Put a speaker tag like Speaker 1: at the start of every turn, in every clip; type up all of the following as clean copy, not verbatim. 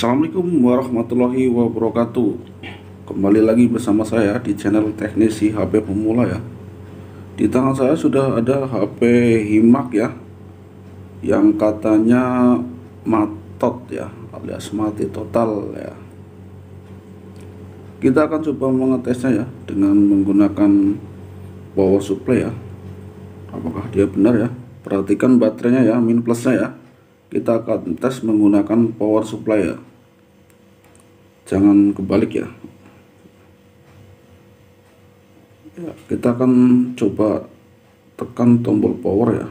Speaker 1: Assalamualaikum warahmatullahi wabarakatuh. Kembali lagi bersama saya di channel teknisi HP pemula ya. Di tangan saya sudah ada HP Himak ya, yang katanya matot ya, alias mati total ya. Kita akan coba mengetesnya ya dengan menggunakan power supply ya. Apakah dia benar ya? Perhatikan baterainya ya, min plusnya ya. Kita akan tes menggunakan power supply ya, jangan kebalik ya. Kita akan coba tekan tombol power ya.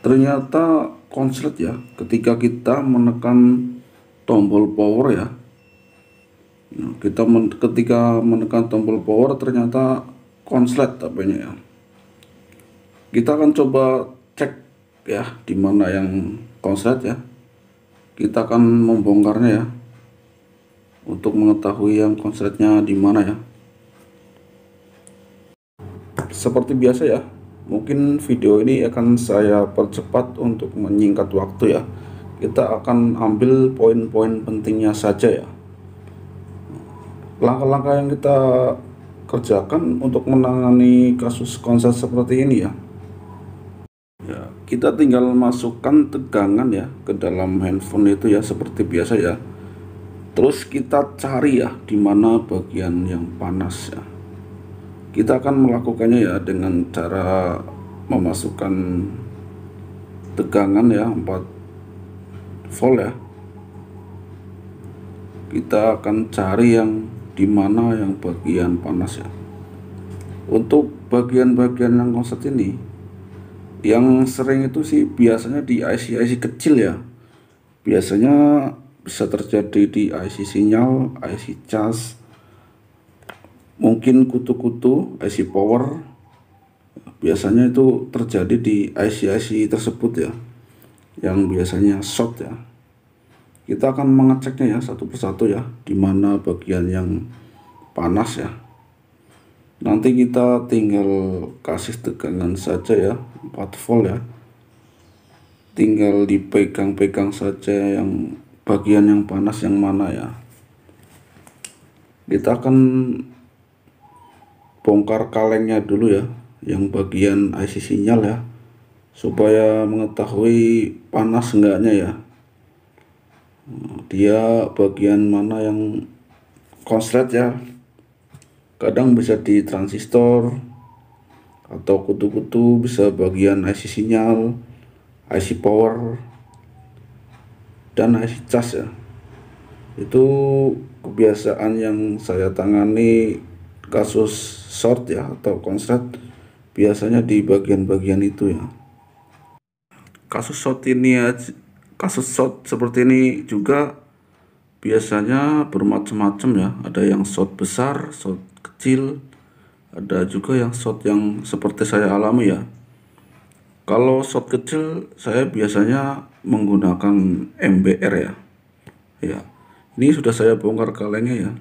Speaker 1: Ternyata konslet ya ketika kita menekan tombol power ya. Ketika menekan tombol power ternyata konslet HP-nya ya. Kita akan coba cek ya di mana yang konslet ya. Kita akan membongkarnya ya untuk mengetahui yang konsletnya di mana ya. Seperti biasa ya, mungkin video ini akan saya percepat untuk menyingkat waktu ya. Kita akan ambil poin-poin pentingnya saja ya. Langkah-langkah yang kita kerjakan untuk menangani kasus konslet seperti ini ya. Kita tinggal masukkan tegangan ya ke dalam handphone itu ya seperti biasa ya. Terus kita cari ya di mana bagian yang panas ya. Kita akan melakukannya ya dengan cara memasukkan tegangan ya 4 volt ya. Kita akan cari yang di mana yang bagian panas ya. Untuk bagian-bagian yang konslet ini, yang sering itu sih biasanya di IC kecil ya. Biasanya bisa terjadi di IC sinyal, IC cas, mungkin kutu-kutu IC power. Biasanya itu terjadi di IC tersebut ya, yang biasanya short ya. Kita akan mengeceknya ya satu persatu ya, di mana bagian yang panas ya. Nanti kita tinggal kasih tegangan saja ya, 4 volt ya. Tinggal dipegang-pegang saja yang bagian yang panas yang mana ya. Kita akan bongkar kalengnya dulu ya, yang bagian IC sinyal ya, supaya mengetahui panas enggaknya ya. Dia bagian mana yang konslet ya. Kadang bisa di transistor atau kutu-kutu, bisa bagian IC sinyal, IC power, dan IC cas ya. Itu kebiasaan yang saya tangani kasus short ya atau konslet, biasanya di bagian-bagian itu ya. Kasus short seperti ini juga biasanya bermacam-macam ya. Ada yang short besar, short kecil, ada juga yang short yang seperti saya alami ya. Kalau short kecil saya biasanya menggunakan MBR ya. Ya, ini sudah saya bongkar kalengnya ya.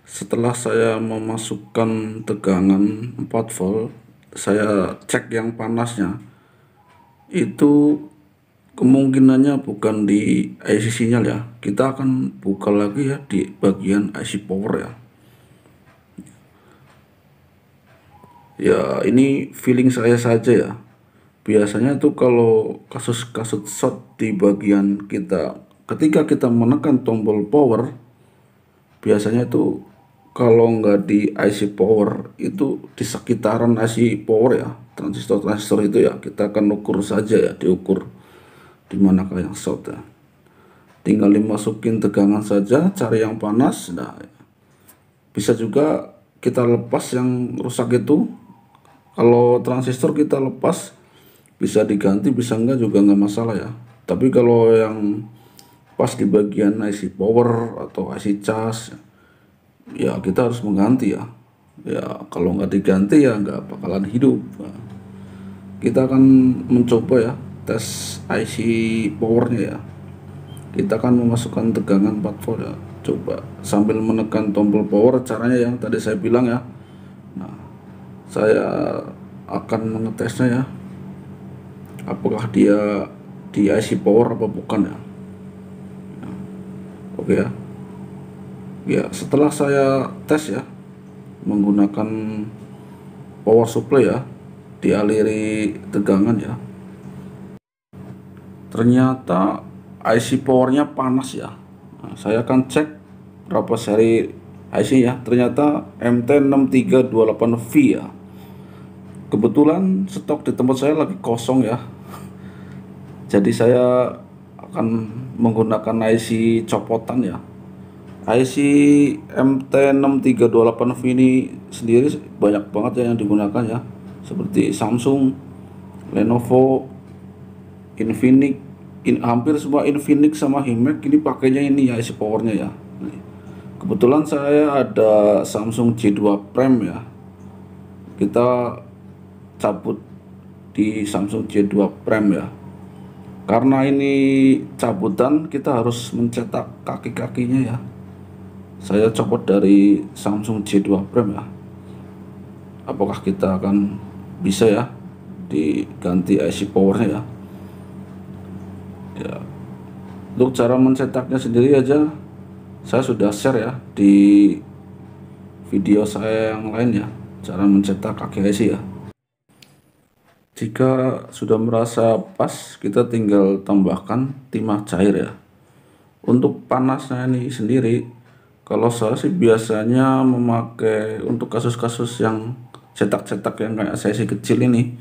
Speaker 1: Setelah saya memasukkan tegangan 4 volt, saya cek yang panasnya. Itu kemungkinannya bukan di IC sinyal ya. Kita akan buka lagi ya di bagian IC power ya. Ya, ini feeling saya saja ya. Biasanya tuh kalau kasus-kasus short di bagian kita, ketika kita menekan tombol power, biasanya tuh kalau nggak di IC power, itu di sekitaran IC power ya, transistor-transistor itu ya. Kita akan ukur saja ya, diukur di manakah yang short ya. Tinggal dimasukin tegangan saja, cari yang panas. Nah, bisa juga kita lepas yang rusak itu. Kalau transistor kita lepas, bisa diganti, bisa enggak juga nggak masalah ya. Tapi kalau yang pas di bagian IC power atau IC cas, ya kita harus mengganti ya. Ya kalau nggak diganti ya nggak bakalan hidup. Nah, kita akan mencoba ya tes IC powernya ya. Kita akan memasukkan tegangan 4 volt ya. Coba sambil menekan tombol power, caranya yang tadi saya bilang ya. Nah, saya akan mengetesnya ya, apakah dia di IC power apa bukan ya. Oke ya. Ya, setelah saya tes ya menggunakan power supply ya, dialiri tegangan ya, ternyata IC powernya panas ya. Nah, saya akan cek berapa seri IC ya, ternyata MT6328V ya. Kebetulan stok di tempat saya lagi kosong ya, jadi saya akan menggunakan IC copotan ya. IC MT6328V ini sendiri banyak banget ya yang digunakan ya, seperti Samsung, Lenovo, Infinix, hampir semua Infinix sama Himax ini pakainya ini ya IC powernya ya. Kebetulan saya ada Samsung J2 Prime ya, kita cabut di Samsung J2 Prime ya. Karena ini cabutan, kita harus mencetak kaki-kakinya ya. Saya copot dari Samsung J2 Prime ya. Apakah kita akan bisa ya diganti IC powernya ya? Ya, untuk cara mencetaknya sendiri aja saya sudah share ya di video saya yang lain ya, cara mencetak kaki IC ya. Jika sudah merasa pas, kita tinggal tambahkan timah cair ya. Untuk panasnya ini sendiri, kalau saya sih biasanya memakai untuk kasus-kasus yang cetak-cetak yang kayak saya sih kecil ini,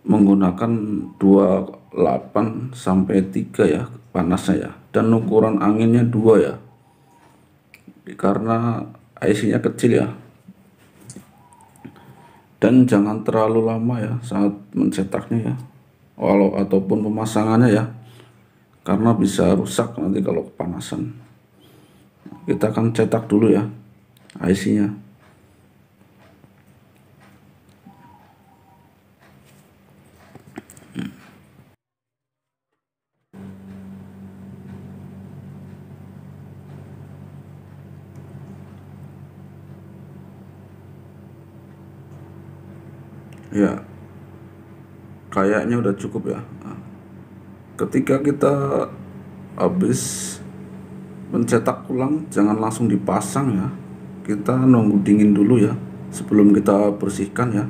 Speaker 1: menggunakan 28 sampai 3 ya panasnya ya, dan ukuran anginnya 2 ya, karena IC-nya kecil ya. Dan jangan terlalu lama ya saat mencetaknya ya, walau ataupun pemasangannya ya, karena bisa rusak nanti kalau kepanasan. Kita akan cetak dulu ya IC-nya. Ya, kayaknya udah cukup ya. Nah, ketika kita habis mencetak ulang, jangan langsung dipasang ya, kita nunggu dingin dulu ya sebelum kita bersihkan ya.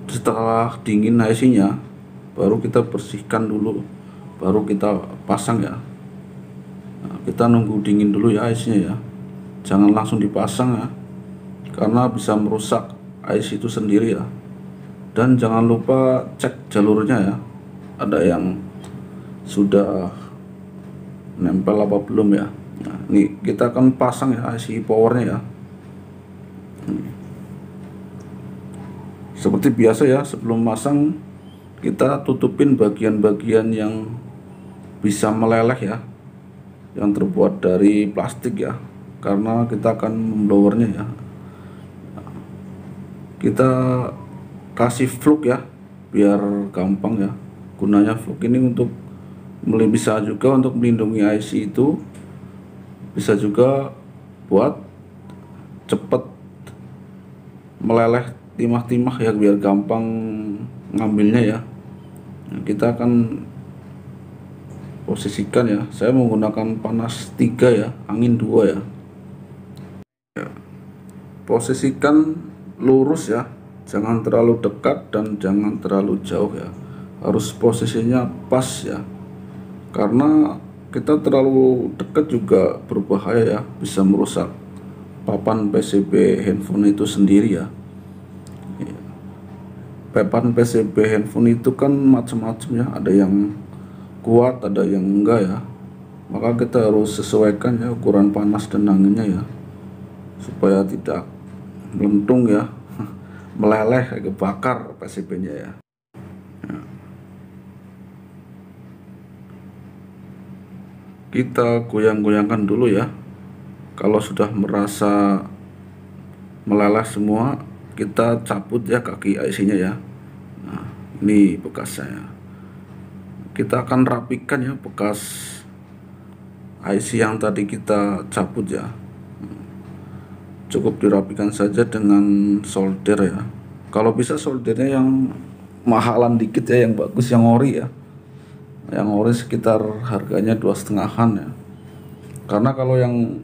Speaker 1: Setelah dingin IC-nya, baru kita bersihkan dulu, baru kita pasang ya. Nah, kita nunggu dingin dulu ya IC-nya ya, jangan langsung dipasang ya, karena bisa merusak IC itu sendiri ya. Dan jangan lupa cek jalurnya ya, ada yang sudah nempel apa belum ya. Nah, ini kita akan pasang ya IC powernya ya. Seperti biasa ya, sebelum pasang kita tutupin bagian-bagian yang bisa meleleh ya, yang terbuat dari plastik ya, karena kita akan memblowernya ya. Kita kasih fluk ya biar gampang ya. Gunanya fluk ini untuk bisa juga untuk melindungi IC itu, bisa juga buat cepet meleleh timah-timah ya, biar gampang ngambilnya ya. Nah, kita akan posisikan ya, saya menggunakan panas 3 ya, angin 2 ya. Posisikan lurus ya, jangan terlalu dekat dan jangan terlalu jauh ya, harus posisinya pas ya, karena kita terlalu dekat juga berbahaya ya, bisa merusak papan PCB handphone itu sendiri ya. Papan PCB handphone itu kan macam-macam ya, ada yang kuat, ada yang enggak ya, maka kita harus sesuaikan ya ukuran panas dan anginnya ya, supaya tidak melentung ya, meleleh, kebakar PCB-nya ya. Kita goyang-goyangkan dulu ya. Kalau sudah merasa meleleh semua, kita cabut ya kaki IC-nya ya. Nah, ini bekasnya. Kita akan rapikan ya bekas IC yang tadi kita cabut ya. Cukup dirapikan saja dengan solder ya. Kalau bisa soldernya yang mahalan dikit ya, yang bagus, yang ori ya. Yang ori sekitar harganya 2,5-an ya. Karena kalau yang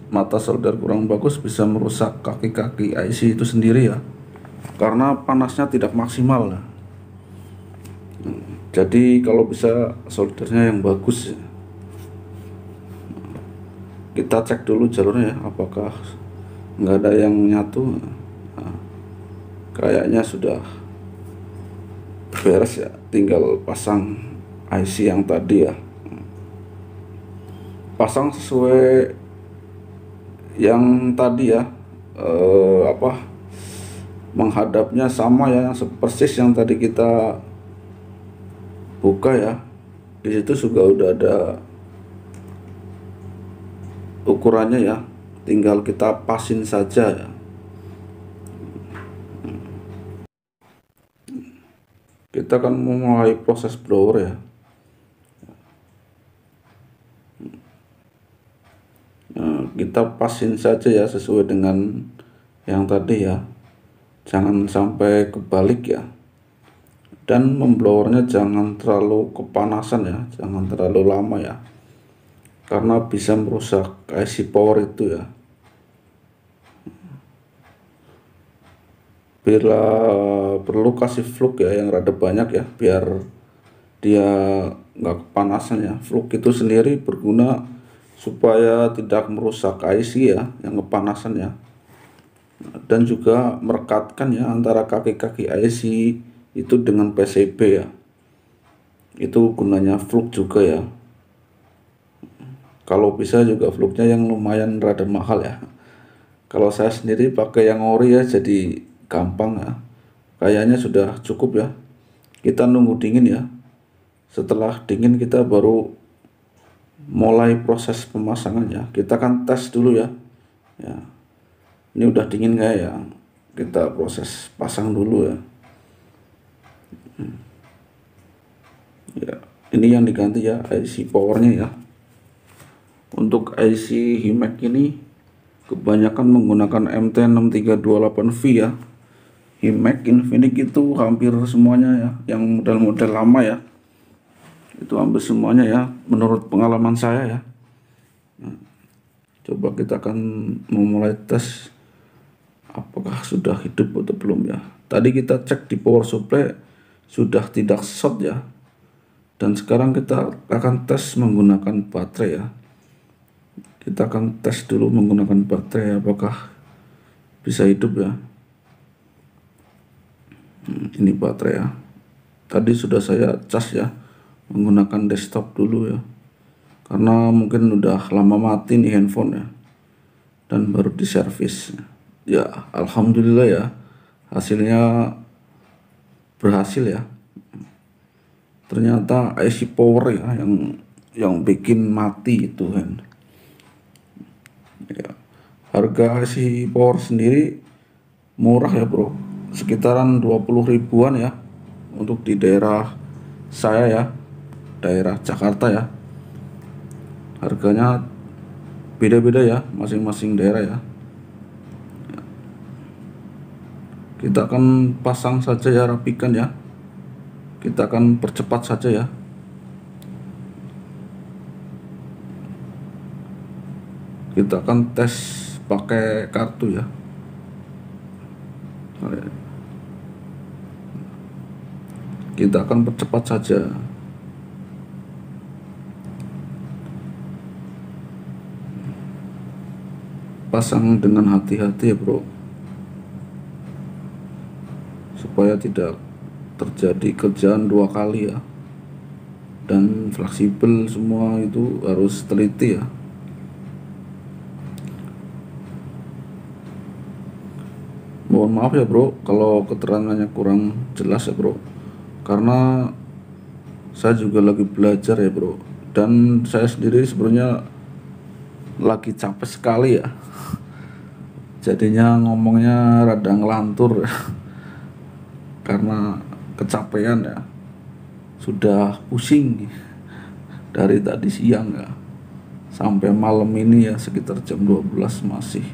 Speaker 1: mata solder kurang bagus bisa merusak kaki-kaki IC itu sendiri ya, karena panasnya tidak maksimal ya. Jadi kalau bisa soldernya yang bagus ya. Kita cek dulu jalurnya ya, apakah nggak ada yang nyatu. Nah, kayaknya sudah beres ya, tinggal pasang IC yang tadi ya. Pasang sesuai yang tadi ya, menghadapnya sama ya, persis yang tadi kita buka ya. Di situ juga udah ada ukurannya ya, tinggal kita pasin saja ya. Kita akan memulai proses blower ya. Nah, kita pasin saja ya sesuai dengan yang tadi ya, jangan sampai kebalik ya. Dan memblowernya jangan terlalu kepanasan ya, jangan terlalu lama ya, karena bisa merusak IC power itu ya. Bila perlu kasih fluk ya yang rada banyak ya, biar dia nggak kepanasan ya. Fluk itu sendiri berguna supaya tidak merusak IC ya yang kepanasan ya, dan juga merekatkan ya antara kaki-kaki IC itu dengan PCB ya. Itu gunanya fluk juga ya. Kalau bisa juga fluknya yang lumayan rada mahal ya. Kalau saya sendiri pakai yang ori ya, jadi gampang ya. Kayaknya sudah cukup ya. Kita nunggu dingin ya. Setelah dingin kita baru mulai proses pemasangannya. Kita kan tes dulu ya. Ya, ini udah dingin nggak ya? Kita proses pasang dulu ya. Ya, ini yang diganti ya IC powernya ya. Untuk IC HIMAX ini kebanyakan menggunakan MT6328V ya. HIMAX Infinix itu hampir semuanya ya, yang model-model lama ya, itu hampir semuanya ya, menurut pengalaman saya ya. Nah, coba kita akan memulai tes apakah sudah hidup atau belum ya. Tadi kita cek di power supply sudah tidak short ya, dan sekarang kita akan tes menggunakan baterai ya. Kita akan tes dulu menggunakan baterai apakah bisa hidup ya. Ini baterai ya, tadi sudah saya cas ya menggunakan desktop dulu ya, karena mungkin udah lama mati nih handphone ya, dan baru diservis ya. Alhamdulillah ya, hasilnya berhasil ya. Ternyata IC power ya yang bikin mati itu kan ya. Harga IC power sendiri murah ya bro, sekitaran 20 ribuan ya untuk di daerah saya ya, daerah Jakarta ya. Harganya beda-beda ya masing-masing daerah ya. Kita akan pasang saja ya, rapikan ya. Kita akan percepat saja ya. Kita akan tes pakai kartu ya. Kita akan percepat saja. Pasang dengan hati-hati ya bro, supaya tidak terjadi kerjaan dua kali ya. Dan fleksibel semua itu harus teliti ya. Mohon maaf ya bro kalau keterangannya kurang jelas ya bro, karena saya juga lagi belajar ya bro, dan saya sendiri sebenarnya lagi capek sekali ya, jadinya ngomongnya rada ngelantur karena kecapean ya, sudah pusing dari tadi siang ya sampai malam ini ya, sekitar jam 12 masih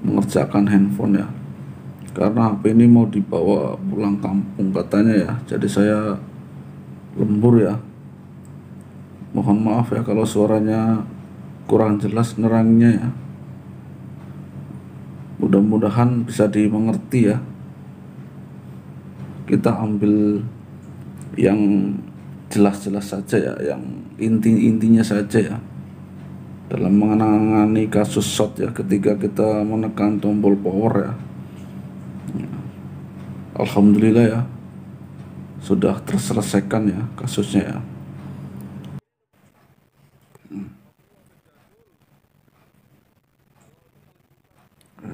Speaker 1: mengerjakan handphone ya, karena HP ini mau dibawa pulang kampung katanya ya, jadi saya lembur ya. Mohon maaf ya kalau suaranya kurang jelas nerangnya ya. Mudah-mudahan bisa dimengerti ya. Kita ambil yang jelas-jelas saja ya, yang inti-intinya saja ya. Dalam menangani kasus short ya, ketika kita menekan tombol power ya. Alhamdulillah ya, sudah terselesaikan ya kasusnya ya.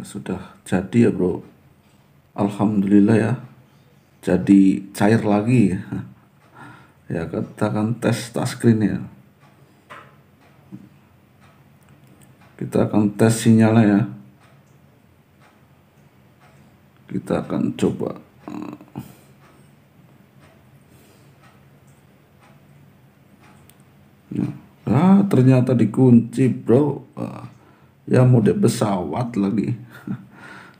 Speaker 1: Sudah jadi ya bro, alhamdulillah ya, jadi cair lagi ya. Ya kita akan tes touchscreen ya, kita akan tes sinyalnya ya, kita akan coba. Ternyata dikunci bro. Ya mode pesawat lagi.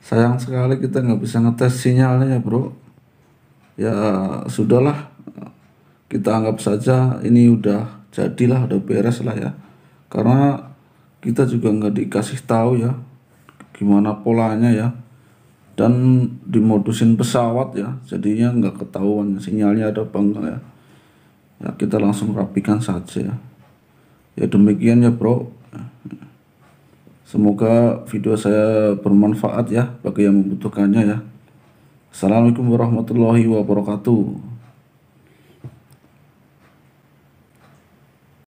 Speaker 1: Sayang sekali kita nggak bisa ngetes sinyalnya ya bro. Ya sudahlah, kita anggap saja ini udah jadilah, udah beres lah ya, karena kita juga nggak dikasih tahu ya gimana polanya ya, dan dimodusin pesawat ya, jadinya nggak ketahuan sinyalnya ada apa enggak ya. Ya kita langsung rapikan saja ya. Ya demikian ya bro, semoga video saya bermanfaat ya bagi yang membutuhkannya ya. Assalamualaikum warahmatullahi wabarakatuh.